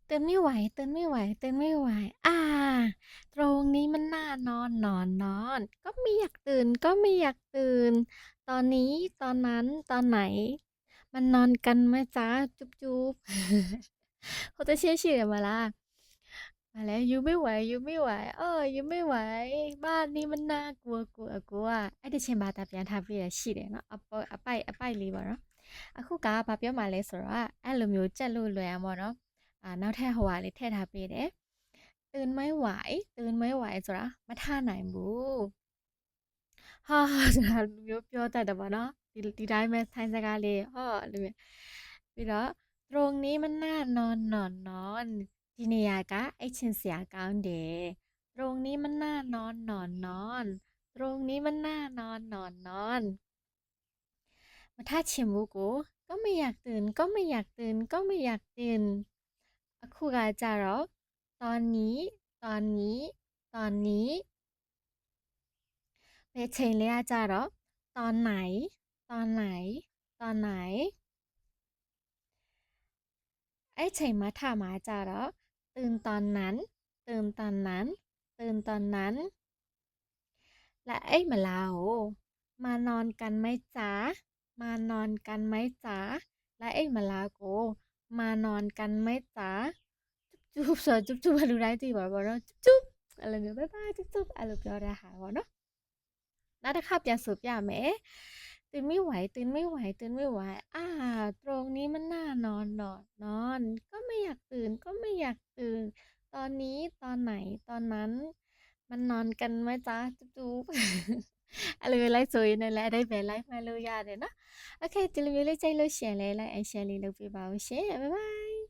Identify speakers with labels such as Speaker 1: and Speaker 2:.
Speaker 1: ตื่นไม่ไหวตื่นไม่ไหวตื่นไม่ไหวตรงนี้มันน่านอนนอนก็ไม่อยากตื่นก็ไม่อยากตื่นตอนนี้ตอนนั้นตอนไหนมันนอนกันไหมจ๊ะจุ๊บจุ๊บเขาจะเชื่อมาละมาแล้วยูไม่ไหวยูไม่ไหวยูไม่ไหวบ้านนี้มันน่ากลัวกลัวအဲ့ဒီချိန်မှာတာပြန်ထားပြရရှိတယ်เนาะအပိုက်လေးပါเนาะအခုကဘာပြောမှလဲဆိုတော့အဲ့လိုမျိုးကြက်လို့လွယ်အောင်ပေါ့เนาะနောက်ထပ်ဟိုဟာလေးထည့်ထားပေးတယ်ตื่นไม่ไหวตื่นไม่ไหวဆိုတာမထနိုင်ဘူးဟာဆိုတာမျိုးပြောတတ်တယ်ပေါ့နော်ဒီတိုင်းပဲထိုင်းစကားလေးဟောလိုမျိုးပြီးတော့ตรงนี้มันน่านอนนอนဒီနေရာကအိတ်ချင်စရာကောင်းတယ်ตรงนี้มันน่านอนนอนตรงนี้มันน่านอนนอนမထချင်ဘူးကိုก็ไม่อยากตื่นก็ไม่อยากตื่นก็ไม่อยากตื่นအခုကကြတော့ตอนนี้ตอนนี้ตอนนี้ဘယ်ချိန်လဲကကြတော့ตอนไหนตอนไหนตอนไหนအဲ့ချိန်မှာထမှာကြတော့ตื่นตอนนั้นตื่นตอนนั้นตื่นตอนนั้นและไอ้มะลาโหมานอนกันไหมจ๊ะมานอนกันไหมจ๊ะและไอ้มะลาโกมานอนกันไหมจ๊ะจุ๊บဆိုจุ๊บဘယ်လိုတိုင်းသိပါဘောနော်จุ๊บအဲ့လိုမျိုးဘိုင်ဘိုင်จุ๊บအဲ့လိုပြောတဲ့ဟာပေါ့နော်နောက်တစ်ခါပြန်ဆိုပြမယ်ตื่นไม่ไหวตื่นไม่ไหวตื่นไม่ไหวตรงนี้มันน่านอนนอนก็ไม่อยากตื่นก็ไม่อยากตื่นตอนนี้ตอนไหนตอนนั้นมันนอนกันไหมจ๊ะจุ๊บအဲ့လိုမျိုးလိုက်ဆိုရင်လည်းအတိတ်ပဲလိုက်မှတ်လို့ရတယ်နော်โอเคဒီလိုမျိုးလေးကြိုက်လို့ရှရင်လဲလိုက်အရှယ်လေးလုပ်ပေးပါဦးရှင်ဘိုင်ဘိုင်